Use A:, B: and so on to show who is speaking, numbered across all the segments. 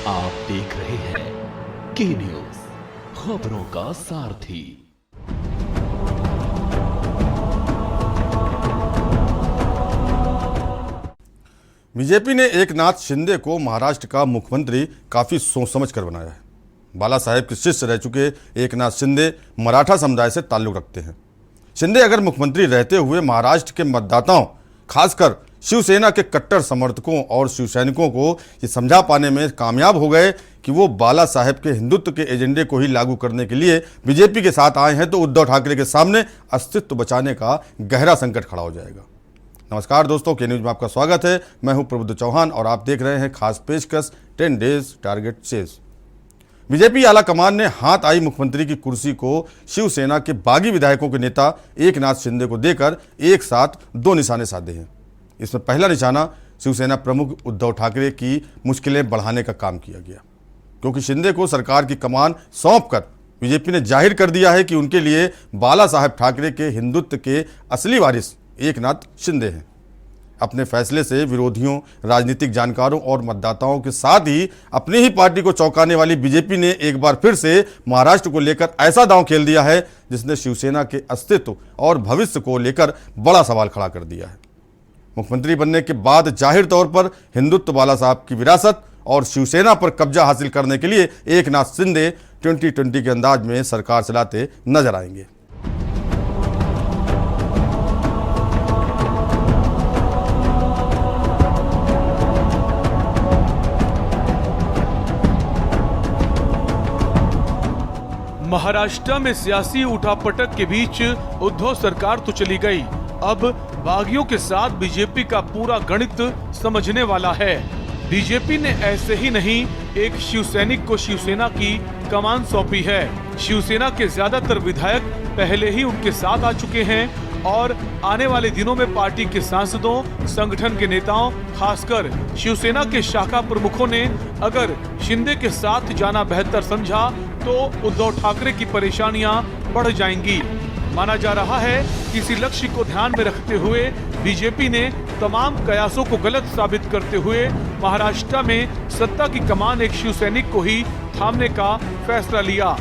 A: आप देख रहे हैं के न्यूज, खबरों का सारथी।
B: बीजेपी ने एकनाथ शिंदे को महाराष्ट्र का मुख्यमंत्री काफी सोच समझ कर बनाया है। बाला साहेब के शिष्य रह चुके एकनाथ शिंदे मराठा समुदाय से ताल्लुक रखते हैं। शिंदे अगर मुख्यमंत्री रहते हुए महाराष्ट्र के मतदाताओं, खासकर शिवसेना के कट्टर समर्थकों और शिव सैनिकों को ये समझा पाने में कामयाब हो गए कि वो बाला साहेब के हिंदुत्व के एजेंडे को ही लागू करने के लिए बीजेपी के साथ आए हैं, तो उद्धव ठाकरे के सामने अस्तित्व बचाने का गहरा संकट खड़ा हो जाएगा। नमस्कार दोस्तों, के न्यूज में आपका स्वागत है। मैं हूं प्रबुद्ध चौहान और आप देख रहे हैं खास पेशकश 10 डेज टारगेट चेज। बीजेपी आला कमान ने हाथ आई मुख्यमंत्री की कुर्सी को शिवसेना के बागी विधायकों के नेता एकनाथ शिंदे को देकर एक साथ दो निशाने साधे हैं। इसमें पहला निशाना शिवसेना प्रमुख उद्धव ठाकरे की मुश्किलें बढ़ाने का काम किया गया, क्योंकि शिंदे को सरकार की कमान सौंपकर बीजेपी ने जाहिर कर दिया है कि उनके लिए बाला साहेब ठाकरे के हिंदुत्व के असली वारिस एकनाथ शिंदे हैं। अपने फैसले से विरोधियों, राजनीतिक जानकारों और मतदाताओं के साथ ही अपनी ही पार्टी को चौंकाने वाली बीजेपी ने एक बार फिर से महाराष्ट्र को लेकर ऐसा दांव खेल दिया है जिसने शिवसेना के अस्तित्व और भविष्य को लेकर बड़ा सवाल खड़ा कर दिया है। मुख्यमंत्री बनने के बाद जाहिर तौर पर हिंदुत्व, बाला साहब की विरासत और शिवसेना पर कब्जा हासिल करने के लिए एकनाथ शिंदे 2020 के अंदाज में सरकार चलाते नजर आएंगे।
C: महाराष्ट्र में सियासी उठापटक के बीच उद्धव सरकार तो चली गई, अब बागियों के साथ बीजेपी का पूरा गणित समझने वाला है। बीजेपी ने ऐसे ही नहीं एक शिवसैनिक को शिवसेना की कमान सौंपी है। शिवसेना के ज्यादातर विधायक पहले ही उनके साथ आ चुके हैं और आने वाले दिनों में पार्टी के सांसदों, संगठन के नेताओं, खासकर शिवसेना के शाखा प्रमुखों ने अगर शिंदे के साथ जाना बेहतर समझा तो उद्धव ठाकरे की परेशानियां बढ़ जाएंगी। माना जा रहा है कि इसी लक्ष्य को ध्यान में रखते हुए बीजेपी ने तमाम कयासों को गलत साबित करते हुए महाराष्ट्र में सत्ता की कमान एक शिवसैनिक को ही थामने का फैसला लिया।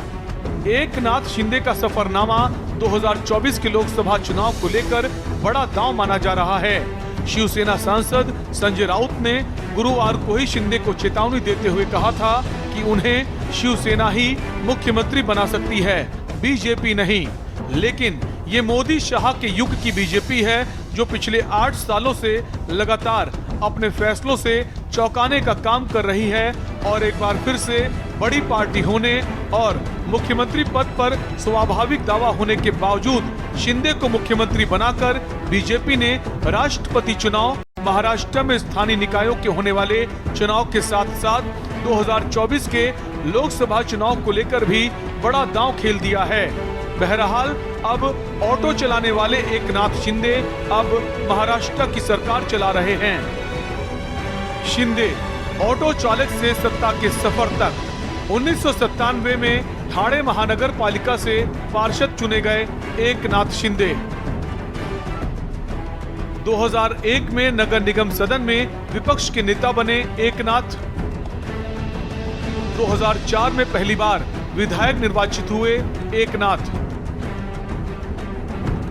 C: एकनाथ शिंदे का सफरनामा 2024 के लोकसभा चुनाव को लेकर बड़ा दांव माना जा रहा है। शिवसेना सांसद संजय राउत ने गुरुवार को ही शिंदे को चेतावनी देते हुए कहा था कि उन्हें शिवसेना ही मुख्यमंत्री बना सकती है, बीजेपी नहीं। लेकिन ये मोदी शाह के युग की बीजेपी है जो पिछले 8 सालों से लगातार अपने फैसलों से चौंकाने का काम कर रही है और एक बार फिर से बड़ी पार्टी होने और मुख्यमंत्री पद पर स्वाभाविक दावा होने के बावजूद शिंदे को मुख्यमंत्री बनाकर बीजेपी ने राष्ट्रपति चुनाव, महाराष्ट्र में स्थानीय निकायों के होने वाले चुनाव के साथ साथ 2024 के लोकसभा चुनाव को लेकर भी बड़ा दांव खेल दिया है। बहरहाल अब ऑटो चलाने वाले एकनाथ शिंदे अब महाराष्ट्र की सरकार चला रहे हैं। शिंदे ऑटो चालक से सत्ता के सफर तक। 1997 में ठाणे महानगर पालिका से पार्षद चुने गए एकनाथ शिंदे। 2001 में नगर निगम सदन में विपक्ष के नेता बने एकनाथ। 2004 में पहली बार विधायक निर्वाचित हुए एकनाथ।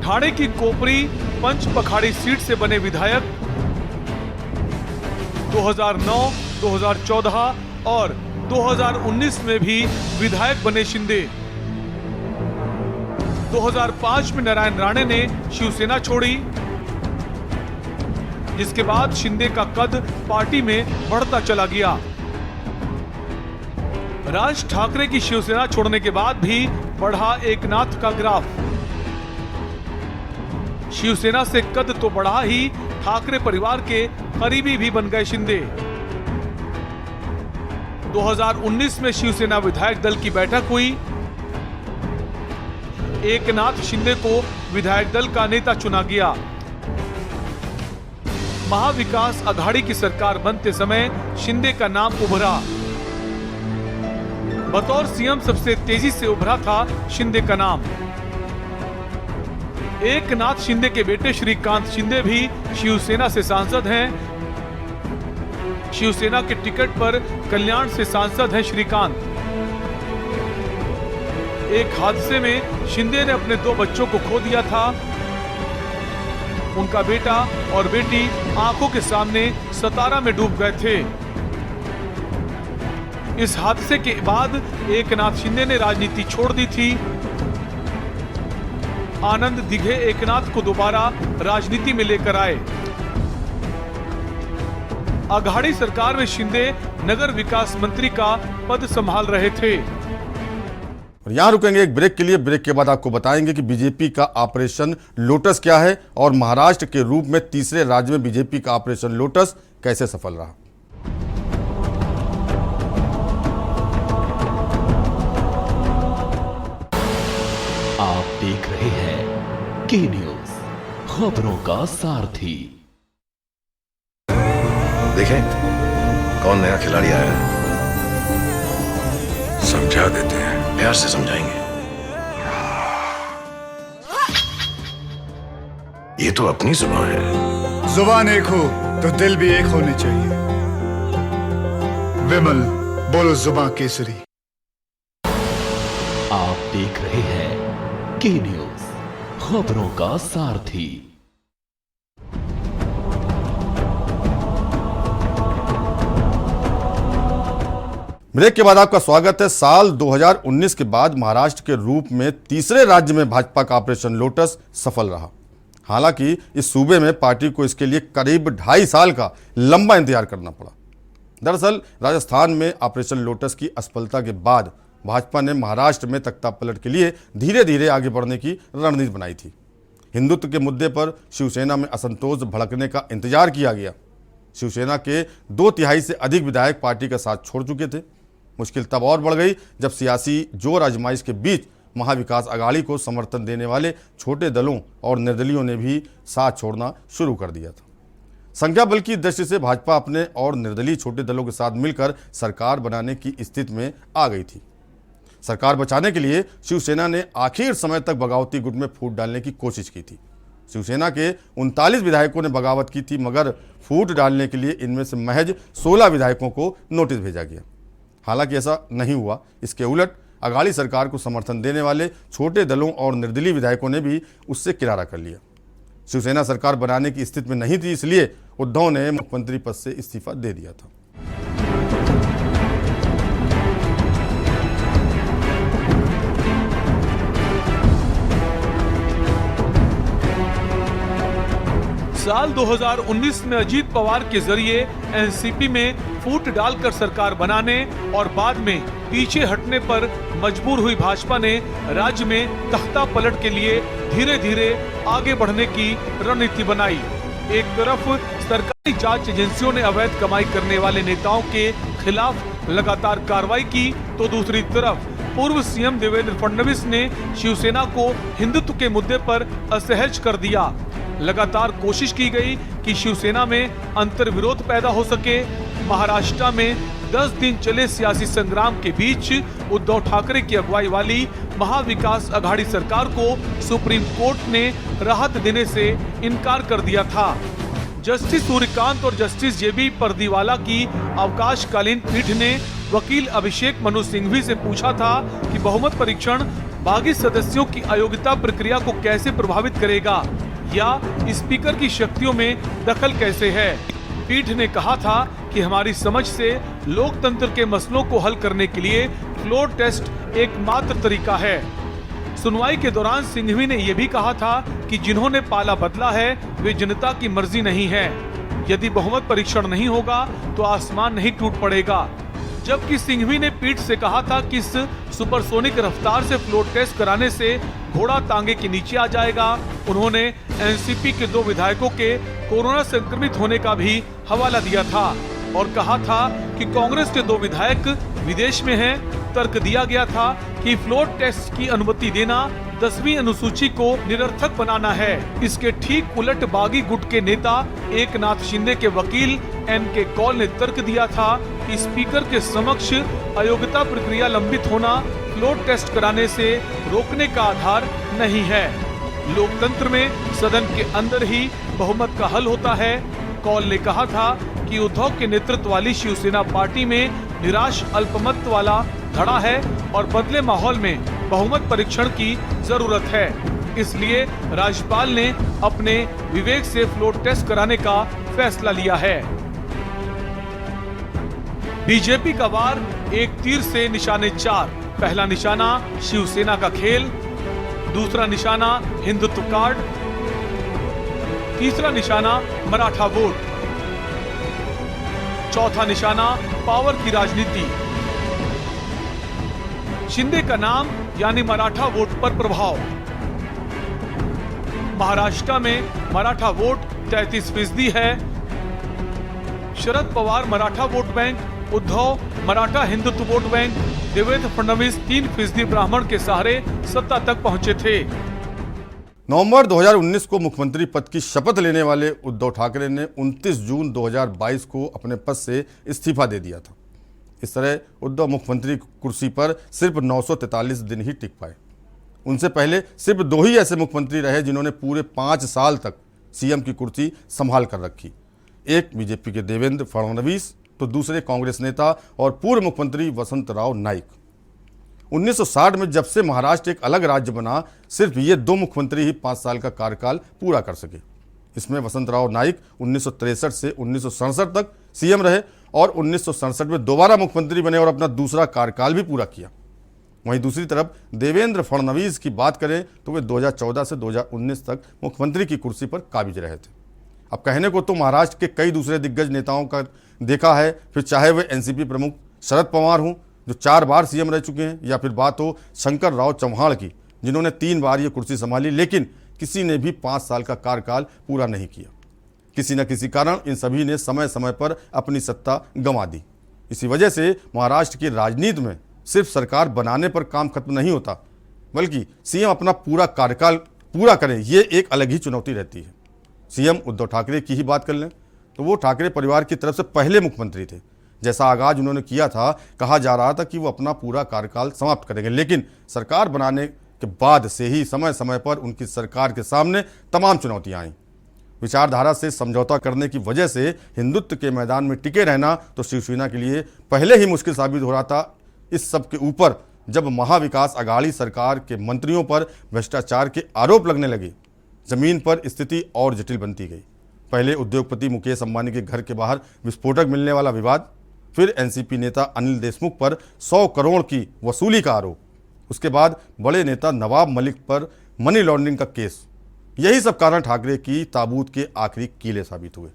C: ठाणे की कोपरी पंच पखाड़ी सीट से बने विधायक। 2009, 2014 और 2019 में भी विधायक बने शिंदे। 2005 में नारायण राणे ने शिवसेना छोड़ी, जिसके बाद शिंदे का कद पार्टी में बढ़ता चला गया। राज ठाकरे की शिवसेना छोड़ने के बाद भी बढ़ा एकनाथ का ग्राफ। शिवसेना से कद तो बढ़ा ही, ठाकरे परिवार के करीबी भी बन गए शिंदे। 2019 में शिवसेना विधायक दल की बैठक हुई। एकनाथ शिंदे को विधायक दल का नेता चुना गया। महाविकास आघाड़ी की सरकार बनते समय शिंदे का नाम उभरा। बतौर सीएम सबसे तेजी से उभरा था शिंदे का नाम। एकनाथ शिंदे के बेटे श्रीकांत शिंदे भी शिवसेना से सांसद हैं। शिवसेना के टिकट पर कल्याण से सांसद हैं श्रीकांत। एक हादसे में शिंदे ने अपने 2 बच्चों को खो दिया था। उनका बेटा और बेटी आंखों के सामने सतारा में डूब गए थे। इस हादसे के बाद एकनाथ शिंदे ने राजनीति छोड़ दी थी। आनंद दिघे एकनाथ को दोबारा राजनीति में लेकर आए। अघाड़ी सरकार में शिंदे नगर विकास मंत्री का पद संभाल रहे थे।
B: और यहाँ रुकेंगे एक ब्रेक के लिए। ब्रेक के बाद आपको बताएंगे कि बीजेपी का ऑपरेशन लोटस क्या है और महाराष्ट्र के रूप में तीसरे राज्य में बीजेपी का ऑपरेशन लोटस कैसे सफल रहा।
A: आप देख रहे हैं के न्यूज, खबरों का सारथी।
D: देखें कौन नया खिलाड़ी आया है, समझा देते हैं, प्यार से समझाएंगे। ये तो अपनी जुबान है।
E: जुबान एक हो तो दिल भी एक होने चाहिए। विमल बोलो जुबान केसरी।
A: आप देख रहे हैं के न्यूज, खबरों का सारथी।
B: ब्रेक के बाद आपका स्वागत है। साल 2019 के बाद महाराष्ट्र के रूप में तीसरे राज्य में भाजपा का ऑपरेशन लोटस सफल रहा। हालांकि इस सूबे में पार्टी को इसके लिए करीब 2.5 साल का लंबा इंतजार करना पड़ा। दरअसल राजस्थान में ऑपरेशन लोटस की असफलता के बाद भाजपा ने महाराष्ट्र में तख्तापलट के लिए धीरे धीरे आगे बढ़ने की रणनीति बनाई थी। हिंदुत्व के मुद्दे पर शिवसेना में असंतोष भड़कने का इंतजार किया गया। शिवसेना के 2/3 से अधिक विधायक पार्टी का साथ छोड़ चुके थे। मुश्किल तब और बढ़ गई जब सियासी जोर आजमाइश के बीच महाविकास अघाड़ी को समर्थन देने वाले छोटे दलों और निर्दलियों ने भी साथ छोड़ना शुरू कर दिया था। संख्या बल की दृष्टि से भाजपा अपने और निर्दलीय छोटे दलों के साथ मिलकर सरकार बनाने की स्थिति में आ गई थी। सरकार बचाने के लिए शिवसेना ने आखिर समय तक बगावती गुट में फूट डालने की कोशिश की थी। शिवसेना के 39 विधायकों ने बगावत की थी, मगर फूट डालने के लिए इनमें से महज 16 विधायकों को नोटिस भेजा गया। हालांकि ऐसा नहीं हुआ। इसके उलट अघाड़ी सरकार को समर्थन देने वाले छोटे दलों और निर्दलीय विधायकों ने भी उससे किनारा कर लिया। शिवसेना सरकार बनाने की स्थिति में नहीं थी, इसलिए उद्धव ने मुख्यमंत्री पद से इस्तीफा दे दिया था।
C: साल 2019 में अजीत पवार के जरिए एनसीपी में फूट डालकर सरकार बनाने और बाद में पीछे हटने पर मजबूर हुई भाजपा ने राज्य में तख्ता पलट के लिए धीरे धीरे आगे बढ़ने की रणनीति बनाई। एक तरफ सरकारी जांच एजेंसियों ने अवैध कमाई करने वाले नेताओं के खिलाफ लगातार कार्रवाई की, तो दूसरी तरफ पूर्व सीएम देवेंद्र फडणवीस ने शिवसेना को हिंदुत्व के मुद्दे पर असहज कर दिया। लगातार कोशिश की गई कि शिवसेना में अंतर्विरोध पैदा हो सके। महाराष्ट्र में 10 दिन चले सियासी संग्राम के बीच उद्धव ठाकरे की अगुवाई वाली महाविकास अघाड़ी सरकार को सुप्रीम कोर्ट ने राहत देने से इनकार कर दिया था। जस्टिस सूर्यकांत और जस्टिस जेबी परदीवाला की अवकाशकालीन पीठ ने वकील अभिषेक मनु सिंघवी से पूछा था कि बहुमत परीक्षण बागी सदस्यों की अयोग्यता प्रक्रिया को कैसे प्रभावित करेगा या स्पीकर की शक्तियों में दखल कैसे है। पीठ ने कहा था कि हमारी समझ से लोकतंत्र के मसलों को हल करने के लिए फ्लोर टेस्ट एकमात्र तरीका है। सुनवाई के दौरान सिंघवी ने यह भी कहा था कि जिन्होंने पाला बदला है वे जनता की मर्जी नहीं है। यदि बहुमत परीक्षण नहीं होगा तो आसमान नहीं टूट पड़ेगा। जबकि सिंघवी ने पीठ से कहा था कि इस सुपरसोनिक रफ्तार से फ्लोर टेस्ट कराने से घोड़ा तांगे के नीचे आ जाएगा। उन्होंने एनसीपी के 2 विधायकों के कोरोना संक्रमित होने का भी हवाला दिया था और कहा था कि कांग्रेस के 2 विधायक विदेश में हैं। तर्क दिया गया था कि फ्लोर टेस्ट की अनुमति देना 10वीं अनुसूची को निरर्थक बनाना है। इसके ठीक उलट बागी गुट के नेता एकनाथ शिंदे के वकील एनके कौल ने तर्क दिया था कि स्पीकर के समक्ष अयोग्यता प्रक्रिया लंबित होना फ्लोर टेस्ट कराने से रोकने का आधार नहीं है। लोकतंत्र में सदन के अंदर ही बहुमत का हल होता है। कौल ने कहा था कि उद्धव के नेतृत्व वाली शिवसेना पार्टी में निराश अल्पमत वाला धड़ा है और बदले माहौल में बहुमत परीक्षण की जरूरत है। इसलिए राज्यपाल ने अपने विवेक से फ्लोर टेस्ट कराने का फैसला लिया है। बीजेपी का वार एक तीर से निशाने 4। पहला निशाना शिवसेना का खेल, दूसरा निशाना हिंदुत्व कार्ड, तीसरा निशाना मराठा वोट, चौथा निशाना पावर की राजनीति। शिंदे का नाम यानी मराठा वोट पर प्रभाव। महाराष्ट्र में मराठा वोट 33% है। Sharad Pawar Maratha vote bank, Uddhav Maratha Hindutva vote bank, Devendra Fadnavis 3% ब्राह्मण के सहारे सत्ता तक पहुंचे थे।
B: नवंबर 2019 को मुख्यमंत्री पद की शपथ लेने वाले उद्धव ठाकरे ने 29 जून 2022 को अपने पद से इस्तीफा दे दिया था। इस तरह उद्धव मुख्यमंत्री कुर्सी पर सिर्फ 943 दिन ही टिक पाए। उनसे पहले सिर्फ 2 ही ऐसे मुख्यमंत्री रहे जिन्होंने पूरे 5 साल तक सीएम की कुर्सी संभाल कर रखी। एक बीजेपी के देवेंद्र फडणवीस तो दूसरे कांग्रेस नेता और पूर्व मुख्यमंत्री वसंतराव नाइक। 1960 में जब से महाराष्ट्र एक अलग राज्य बना, सिर्फ ये 2 मुख्यमंत्री ही 5 साल का कार्यकाल पूरा कर सके। इसमें वसंतराव नाइक 1963 से 1967 तक सीएम रहे और 1967 में दोबारा मुख्यमंत्री बने और अपना दूसरा कार्यकाल भी पूरा किया। वहीं दूसरी तरफ देवेंद्र फडणवीस की बात करें तो वे 2014 से 2019 तक मुख्यमंत्री की कुर्सी पर काबिज रहे थे। अब कहने को तो महाराष्ट्र के कई दूसरे दिग्गज नेताओं का देखा है, फिर चाहे वे एनसीपी प्रमुख शरद पवार हों जो 4 बार सीएम रह चुके हैं, या फिर बात हो शंकर राव चौहान की जिन्होंने 3 बार ये कुर्सी संभाली, लेकिन किसी ने भी 5 साल का कार्यकाल पूरा नहीं किया। किसी न किसी कारण इन सभी ने समय समय पर अपनी सत्ता गंवा दी। इसी वजह से महाराष्ट्र की राजनीति में सिर्फ सरकार बनाने पर काम खत्म नहीं होता, बल्कि सीएम अपना पूरा कार्यकाल पूरा करें, ये एक अलग ही चुनौती रहती है। सीएम उद्धव ठाकरे की ही बात कर लें तो वो ठाकरे परिवार की तरफ से पहले मुख्यमंत्री थे। जैसा आगाज उन्होंने किया था, कहा जा रहा था कि वो अपना पूरा कार्यकाल समाप्त करेंगे, लेकिन सरकार बनाने के बाद से ही समय समय पर उनकी सरकार के सामने तमाम चुनौतियां आईं। विचारधारा से समझौता करने की वजह से हिंदुत्व के मैदान में टिके रहना तो शिवसेना के लिए पहले ही मुश्किल साबित हो रहा था। इस सब के ऊपर जब महाविकास अघाड़ी सरकार के मंत्रियों पर भ्रष्टाचार के आरोप लगने लगे, जमीन पर स्थिति और जटिल बनती गई। पहले उद्योगपति मुकेश अंबानी के घर के बाहर विस्फोटक मिलने वाला विवाद, फिर एनसीपी नेता अनिल देशमुख पर 100 करोड़ की वसूली का आरोप, उसके बाद बड़े नेता नवाब मलिक पर मनी लॉन्ड्रिंग का केस। यही सब कारण ठाकरे की ताबूत के आखिरी कीले साबित हुए।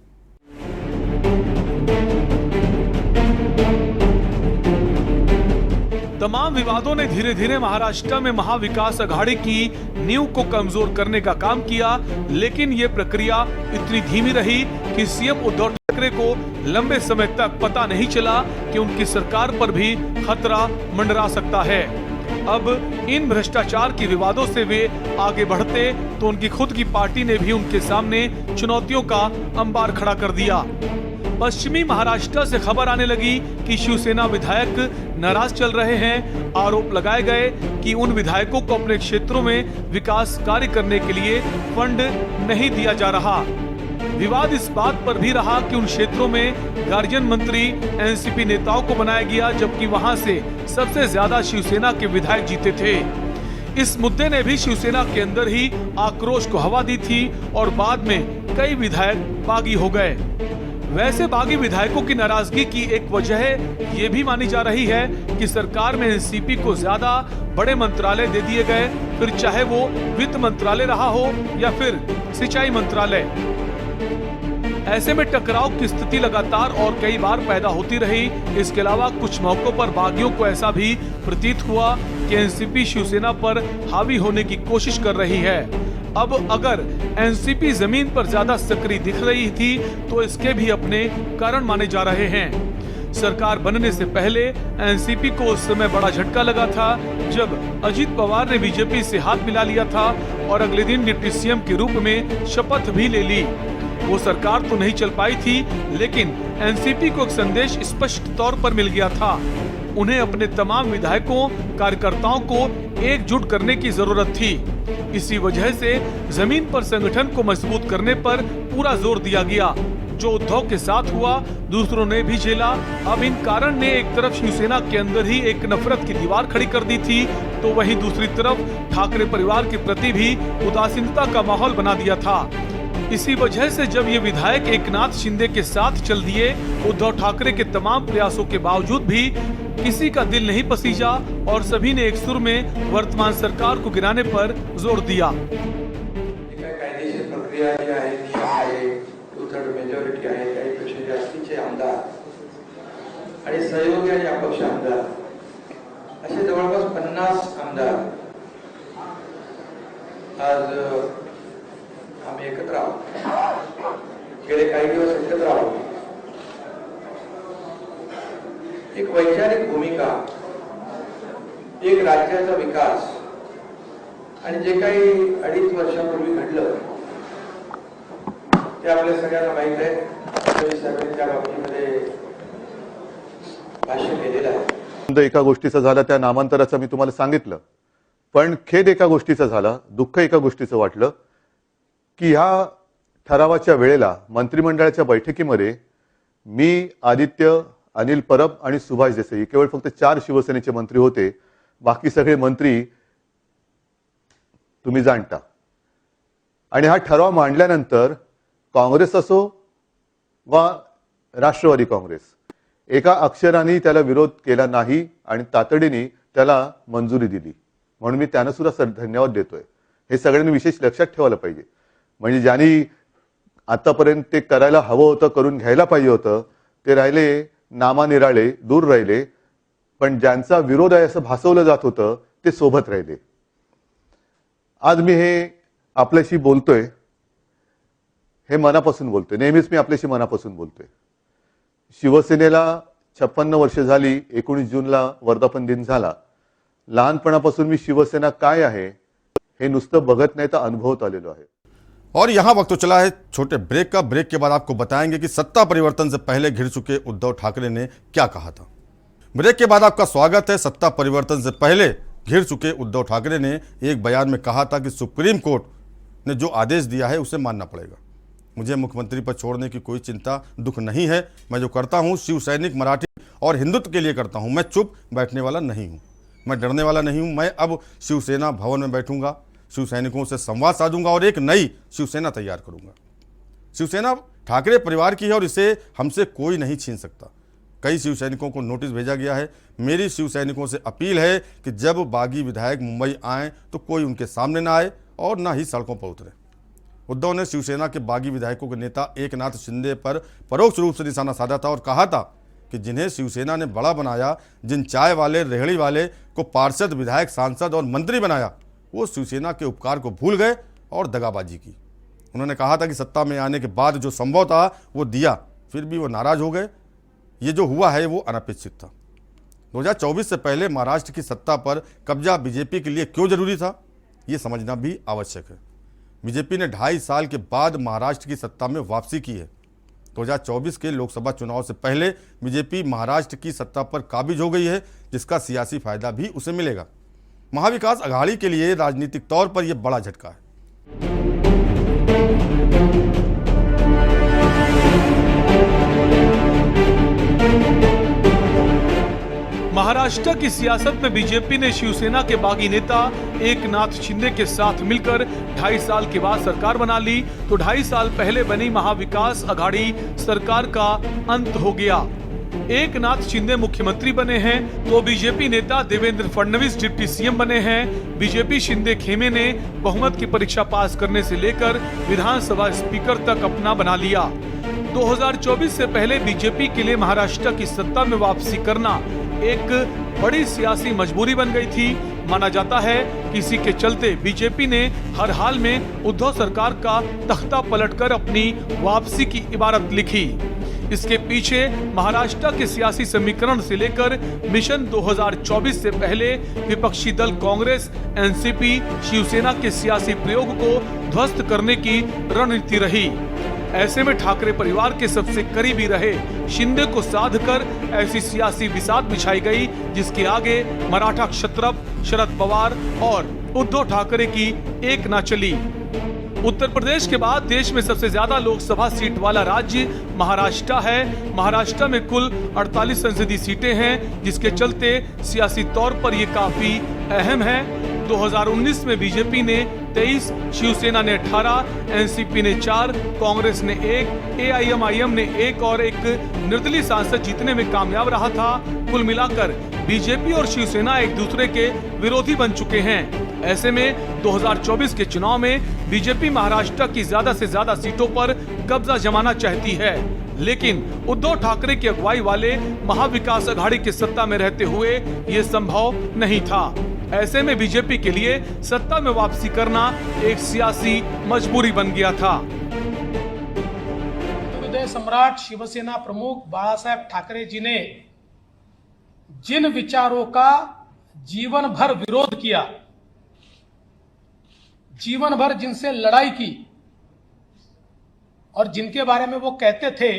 C: तमाम विवादों ने धीरे धीरे महाराष्ट्र में महाविकास अघाड़ी की नींव को कमजोर करने का काम किया, लेकिन ये प्रक्रिया इतनी धीमी रही कि सीएम उद्धव ठाकरे को लंबे समय तक पता नहीं चला कि उनकी सरकार पर भी खतरा मंडरा सकता है। अब इन भ्रष्टाचार के विवादों से वे आगे बढ़ते तो उनकी खुद की पार्टी ने भी उनके सामने चुनौतियों का अंबार खड़ा कर दिया। पश्चिमी महाराष्ट्र से खबर आने लगी कि शिवसेना विधायक नाराज चल रहे हैं। आरोप लगाए गए कि उन विधायकों को अपने क्षेत्रों में विकास कार्य करने के लिए फंड नहीं दिया जा रहा। विवाद इस बात पर भी रहा कि उन क्षेत्रों में गार्जियन मंत्री एनसीपी नेताओं को बनाया गया, जबकि वहां से सबसे ज्यादा शिवसेना के विधायक जीते थे। इस मुद्दे ने भी शिवसेना के अंदर ही आक्रोश को हवा दी थी और बाद में कई विधायक बागी हो गए। वैसे बागी विधायकों की नाराजगी की एक वजह ये भी मानी जा रही है कि सरकार में एनसीपी को ज्यादा बड़े मंत्रालय दे दिए गए, फिर चाहे वो वित्त मंत्रालय रहा हो या फिर सिंचाई मंत्रालय। ऐसे में टकराव की स्थिति लगातार और कई बार पैदा होती रही। इसके अलावा कुछ मौकों पर बागियों को ऐसा भी प्रतीत हुआ कि एनसीपी शिवसेना पर हावी होने की कोशिश कर रही है। अब अगर एनसीपी जमीन पर ज्यादा सक्रिय दिख रही थी तो इसके भी अपने कारण माने जा रहे हैं। सरकार बनने से पहले एनसीपी को उस समय बड़ा झटका लगा था जब अजित पवार ने बीजेपी से हाथ मिला लिया था और अगले दिन डिप्टी सीएम के रूप में शपथ भी ले ली। वो सरकार तो नहीं चल पाई थी, लेकिन एनसीपी को एक संदेश स्पष्ट तौर पर मिल गया था। उन्हें अपने तमाम विधायकों कार्यकर्ताओं को एकजुट करने की जरूरत थी। इसी वजह से जमीन पर संगठन को मजबूत करने पर पूरा जोर दिया गया। जो उद्धव के साथ हुआ दूसरों ने भी झेला। अब इन कारण ने एक तरफ शिवसेना के अंदर ही एक नफरत की दीवार खड़ी कर दी थी, तो वहीं दूसरी तरफ ठाकरे परिवार के प्रति भी उदासीनता का माहौल बना दिया था। इसी वजह से जब ये विधायक एकनाथ शिंदे के साथ चल दिए, उद्धव ठाकरे के तमाम प्रयासों के बावजूद भी किसी का दिल नहीं पसीजा और सभी ने एक सुर में वर्तमान सरकार को गिराने पर जोर दिया।
F: कायदेशीर प्रक्रिया जी आहे ती आहे, 2/3 मेजॉरिटी आहे, त्यापेक्षा जास्तीचे आमदार आणि सहयोगी आणि अपक्ष आमदार असे जवळपास 50 आमदार आज आम्ही एकत्र आहोत। गेले काही दिवस एकत्र आहोत। एक वैचारिक भूमिका, एक राज्याचा विकास आणि जे काही 2.5 वर्षापूर्वी घडलं ते आपल्या सगळ्यांना माहित आहे। फडणवीस साहेबांनी त्या बाबतीमध्ये भाष्य केलेलं आहे।
G: एका गोष्टीचा झाला, त्या नामांतराचं मी तुम्हाला सांगितलं, पण खेद एका गोष्टीचा झाला, दुःख एका गोष्टीचं वाटलं की ह्या ठरावाच्या वेळेला मंत्रिमंडळाच्या बैठकीमध्ये मी, आदित्य, अनिल परब आणि सुभाष देसाई केवळ फक्त 4 शिवसेनेचे मंत्री होते। बाकी सगळे मंत्री तुम्ही जाणता। आणि हा ठराव मांडल्यानंतर काँग्रेस असो वा राष्ट्रवादी काँग्रेस एका अक्षराने त्याला विरोध केला नाही आणि तातडीने त्याला मंजुरी दिली, म्हणून मी त्यांना सुद्धा धन्यवाद देतोय। हे सगळ्यांनी विशेष लक्षात ठेवायला पाहिजे। म्हणजे ज्यांनी आतापर्यंत ते करायला हवं होतं, करून घ्यायला पाहिजे होतं, ते राहिले नामानिराळे, दूर राहिले, पण ज्यांचा विरोध आहे असं भासवलं जात होतं ते सोबत राहिले। आज मी हे आपल्याशी बोलतोय, हे मनापासून बोलतोय। नेहमीच मी आपल्याशी मनापासून बोलतोय। शिवसेनेला 56 वर्ष झाली। 19 जूनला वर्धापन दिन झाला। लहानपणापासून मी शिवसेना काय आहे हे नुसतं बघत नाही तर अनुभवत आलेलो आहे।
B: और यहाँ वक्त तो चला है छोटे ब्रेक का। ब्रेक के बाद आपको बताएंगे कि सत्ता परिवर्तन से पहले घिर चुके उद्धव ठाकरे ने क्या कहा था। ब्रेक के बाद आपका स्वागत है। सत्ता परिवर्तन से पहले घिर चुके उद्धव ठाकरे ने एक बयान में कहा था कि सुप्रीम कोर्ट ने जो आदेश दिया है उसे मानना पड़ेगा। मुझे मुख्यमंत्री पर छोड़ने की कोई चिंता दुख नहीं है। मैं जो करता हूँ शिव सैनिक, मराठी और हिंदुत्व के लिए करता हूँ। मैं चुप बैठने वाला नहीं हूँ, मैं डरने वाला नहीं हूँ। मैं अब शिवसेना भवन में बैठूंगा, शिव सैनिकों से संवाद साधूंगा और एक नई शिवसेना तैयार करूंगा। शिवसेना ठाकरे परिवार की है और इसे हमसे कोई नहीं छीन सकता। कई शिव सैनिकों को नोटिस भेजा गया है। मेरी शिव सैनिकों से अपील है कि जब बागी विधायक मुंबई आए तो कोई उनके सामने ना आए और ना ही सड़कों पर उतरे। उद्धव ने शिवसेना के बागी विधायकों के नेता एकनाथ शिंदे पर परोक्ष रूप से निशाना साधा था और कहा था कि जिन्हें शिवसेना ने बड़ा बनाया, जिन चाय वाले, रेहड़ी वाले को पार्षद, विधायक, सांसद और मंत्री बनाया, वो शिवसेना के उपकार को भूल गए और दगाबाजी की। उन्होंने कहा था कि सत्ता में आने के बाद जो संभव था वो दिया, फिर भी वो नाराज हो गए। ये जो हुआ है वो अनपेक्षित था। 2024 से पहले महाराष्ट्र की सत्ता पर कब्जा बीजेपी के लिए क्यों जरूरी था, ये समझना भी आवश्यक है। बीजेपी ने 2.5 साल के बाद महाराष्ट्र की सत्ता में वापसी की है। 2024 के लोकसभा चुनाव से पहले बीजेपी महाराष्ट्र की सत्ता पर काबिज हो गई है, जिसका सियासी फायदा भी उसे मिलेगा। महाविकास अघाड़ी के लिए राजनीतिक तौर पर यह बड़ा झटका है।
C: महाराष्ट्र की सियासत में बीजेपी ने शिवसेना के बागी नेता एकनाथ शिंदे के साथ मिलकर 2.5 साल के बाद सरकार बना ली, तो 2.5 साल पहले बनी महाविकास अघाड़ी सरकार का अंत हो गया। एकनाथ शिंदे मुख्यमंत्री बने हैं तो बीजेपी नेता देवेंद्र फडणवीस डिप्टी सीएम बने हैं। बीजेपी शिंदे खेमे ने बहुमत की परीक्षा पास करने से लेकर विधानसभा स्पीकर तक अपना बना लिया। 2024 से पहले बीजेपी के लिए महाराष्ट्र की सत्ता में वापसी करना एक बड़ी सियासी मजबूरी बन गई थी। माना जाता है कि इसी के चलते बीजेपी ने हर हाल में उद्धव सरकार का तख्ता पलटकर अपनी वापसी की इबारत लिखी। इसके पीछे महाराष्ट्र के सियासी समीकरण से लेकर मिशन 2024 से पहले विपक्षी दल कांग्रेस, एनसीपी, शिवसेना के सियासी प्रयोग को ध्वस्त करने की रणनीति रही। ऐसे में ठाकरे परिवार के सबसे करीबी रहे शिंदे को साध कर ऐसी सियासी बिसात बिछाई गई जिसके आगे मराठा क्षत्रप, शरद पवार और उद्धव ठाकरे की एक ना चली। उत्तर प्रदेश के बाद देश में सबसे ज्यादा लोकसभा सीट वाला राज्य महाराष्ट्र है। महाराष्ट्र में कुल 48 संसदीय सीटें हैं, जिसके चलते सियासी तौर पर ये काफी अहम है। 2019 में बीजेपी ने 23, शिवसेना ने 18, एनसीपी ने 4, कांग्रेस ने 1, एआईएमआईएम ने 1 और एक निर्दलीय सांसद जीतने में कामयाब रहा था। कुल मिलाकर बीजेपी और शिवसेना एक दूसरे के विरोधी बन चुके हैं। ऐसे में 2024 के चुनाव में बीजेपी महाराष्ट्र की ज्यादा से ज्यादा सीटों पर कब्जा जमाना चाहती है, लेकिन उद्धव ठाकरे की अगुवाई वाले महाविकास अघाड़ी की सत्ता में रहते हुए ये संभव नहीं था। ऐसे में बीजेपी के लिए सत्ता में वापसी करना एक सियासी मजबूरी बन गया था।
H: हृदय सम्राट शिवसेना प्रमुख बाला साहेब ठाकरे जी ने जिन विचारों का जीवन भर विरोध किया, जीवन भर जिनसे लड़ाई की और जिनके बारे में वो कहते थे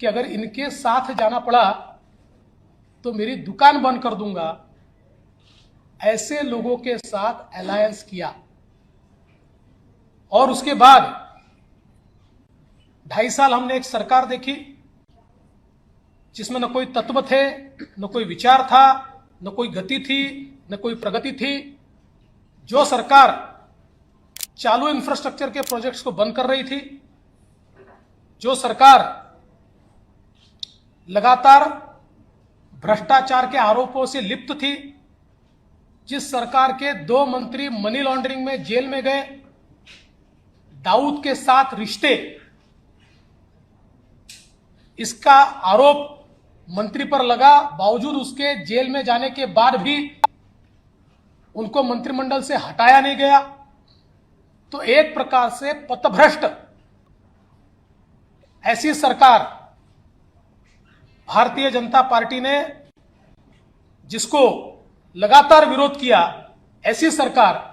H: कि अगर इनके साथ जाना पड़ा तो मेरी दुकान बंद कर दूंगा, ऐसे लोगों के साथ अलायंस किया। और उसके बाद 2.5 साल हमने एक सरकार देखी जिसमें न कोई तत्व थे, न कोई विचार था, न कोई गति थी, न कोई प्रगति थी। जो सरकार चालू इंफ्रास्ट्रक्चर के प्रोजेक्ट्स को बंद कर रही थी, जो सरकार लगातार भ्रष्टाचार के आरोपों से लिप्त थी, जिस सरकार के 2 मंत्री मनी लॉन्ड्रिंग में जेल में गए, दाऊद के साथ रिश्ते, इसका आरोप मंत्री पर लगा, बावजूद उसके जेल में जाने के बाद भी उनको मंत्रिमंडल से हटाया नहीं गया। तो एक प्रकार से पथभ्रष्ट ऐसी सरकार भारतीय जनता पार्टी ने, जिसको लगातार विरोध किया, ऐसी सरकार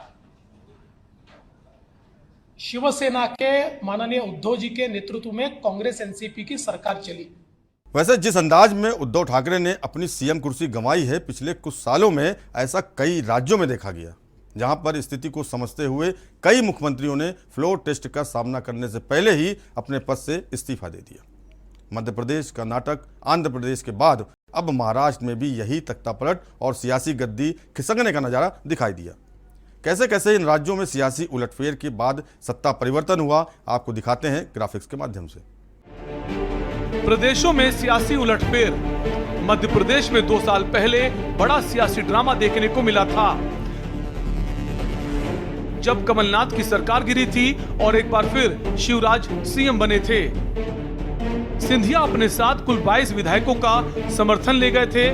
H: शिवसेना के माननीय उद्धव जी के नेतृत्व में कांग्रेस एनसीपी की सरकार चली।
B: वैसे जिस अंदाज में उद्धव ठाकरे ने अपनी सीएम कुर्सी गंवाई है, पिछले कुछ सालों में ऐसा कई राज्यों में देखा गया, जहां पर स्थिति को समझते हुए कई मुख्यमंत्रियों ने फ्लोर टेस्ट का सामना करने से पहले ही अपने पद से इस्तीफा दे दिया। मध्य प्रदेश, कर्नाटक, आंध्र प्रदेश के बाद अब महाराष्ट्र में भी यही तख्तापलट और सियासी गद्दी खिसकने का नजारा दिखाई दिया। कैसे कैसे इन राज्यों में सियासी उलटफेर के बाद सत्ता परिवर्तन हुआ, आपको दिखाते हैं ग्राफिक्स के माध्यम से।
C: प्रदेशों में सियासी उलटफेर। मध्य प्रदेश में 2 साल पहले बड़ा सियासी ड्रामा देखने को मिला था, जब कमलनाथ की सरकार गिरी थी और एक बार फिर शिवराज सीएम बने थे। सिंधिया अपने साथ कुल 22 विधायकों का समर्थन ले गए थे।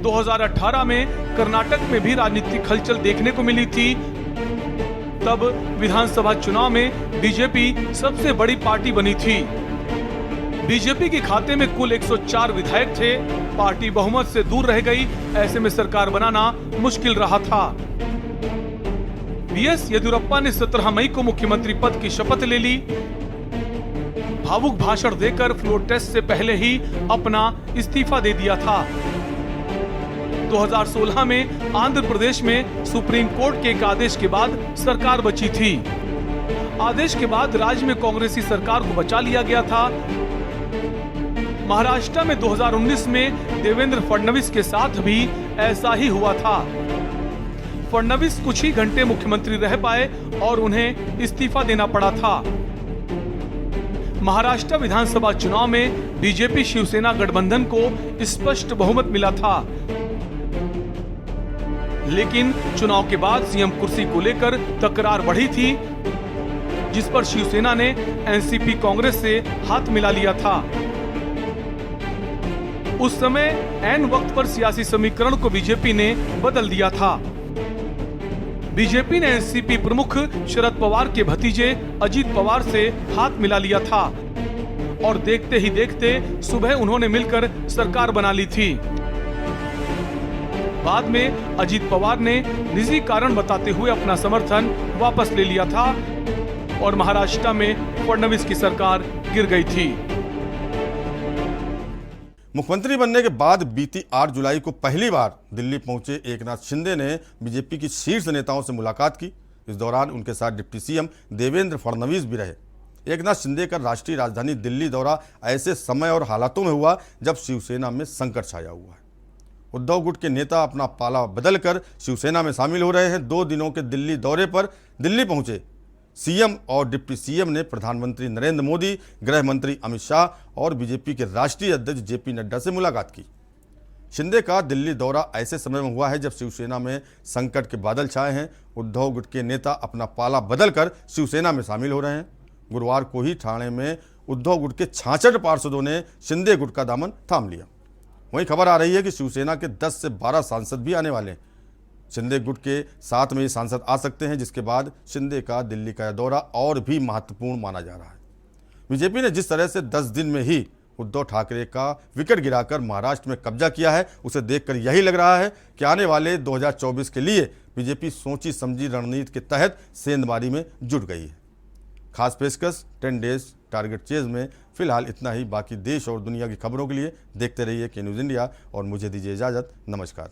C: 2018 में कर्नाटक में भी राजनीतिक हलचल देखने को मिली थी। तब विधानसभा चुनाव में बीजेपी सबसे बड़ी पार्टी बनी थी। बीजेपी के खाते में कुल 104 विधायक थे। पार्टी बहुमत से दूर रह गई। ऐसे में सरकार बनाना मुश्किल रहा था। बीएस येदियुरप्पा ने 17 मई को मुख्यमंत्री पद की शपथ ले ली। भावुक भाषण देकर फ्लोर टेस्ट से पहले ही अपना इस्तीफा दे दिया था। 2016 में आंध्र प्रदेश में सुप्रीम कोर्ट के एक आदेश के बाद सरकार बची थी। आदेश के बाद राज्य में कांग्रेसी सरकार को बचा लिया गया था। महाराष्ट्र में 2019 में देवेंद्र फडणवीस के साथ भी ऐसा ही हुआ था। फडणवीस कुछ ही घंटे मुख्यमंत्री रह पाए और उन्हें इस्तीफा देना पड़ा था। महाराष्ट्र विधानसभा चुनाव में बीजेपी शिवसेना गठबंधन को स्पष्ट बहुमत मिला था, लेकिन चुनाव के बाद सीएम कुर्सी को लेकर तकरार बढ़ी थी, जिस पर शिवसेना ने एनसीपी कांग्रेस से हाथ मिला लिया था। उस समय ऐन वक्त पर सियासी समीकरण को बीजेपी ने बदल दिया था। बीजेपी ने एनसीपी प्रमुख शरद पवार के भतीजे अजीत पवार से हाथ मिला लिया था और देखते ही देखते सुबह उन्होंने मिलकर सरकार बना ली थी। बाद में अजीत पवार ने निजी कारण बताते हुए अपना समर्थन वापस ले लिया था और महाराष्ट्र में फडणवीस की सरकार गिर गई थी।
B: मुख्यमंत्री बनने के बाद बीती 8 जुलाई को पहली बार दिल्ली पहुंचे एकनाथ शिंदे ने बीजेपी की शीर्ष नेताओं से मुलाकात की, इस दौरान उनके साथ डिप्टी सीएम देवेंद्र फडणवीस भी रहे। एकनाथ शिंदे का राष्ट्रीय राजधानी दिल्ली दौरा ऐसे समय और हालातों में हुआ जब शिवसेना में संकट छाया हुआ है। उद्धव गुट के नेता अपना पाला बदलकर शिवसेना में शामिल हो रहे हैं। 2 दिनों के दिल्ली दौरे पर दिल्ली पहुंचे सीएम और डिप्टी सीएम ने प्रधानमंत्री नरेंद्र मोदी, गृह मंत्री अमित शाह और बीजेपी के राष्ट्रीय अध्यक्ष जेपी नड्डा से मुलाकात की। शिंदे का दिल्ली दौरा ऐसे समय में हुआ है जब शिवसेना में संकट के बादल छाए हैं। उद्धव गुट के नेता अपना पाला बदलकर शिवसेना में शामिल हो रहे हैं। गुरुवार को ही ठाणे में उद्धव गुट के 66 पार्षदों ने शिंदे गुट का दामन थाम लिया। वहीं खबर आ रही है कि शिवसेना के 10 से 12 सांसद भी आने वाले हैं। शिंदे गुट के साथ में ये सांसद आ सकते हैं, जिसके बाद शिंदे का दिल्ली का दौरा और भी महत्वपूर्ण माना जा रहा है। बीजेपी ने जिस तरह से 10 दिन में ही उद्धव ठाकरे का विकेट गिराकर महाराष्ट्र में कब्जा किया है, उसे देखकर यही लग रहा है कि आने वाले 2024 के लिए बीजेपी सोची समझी रणनीति के तहत सेंधमारी में जुट गई है। खास पेशकश 10 डेज टारगेट चेज में फिलहाल इतना ही। बाकी देश और दुनिया की खबरों के लिए देखते रहिए के न्यूज़ इंडिया और मुझे दीजिए इजाज़त। नमस्कार।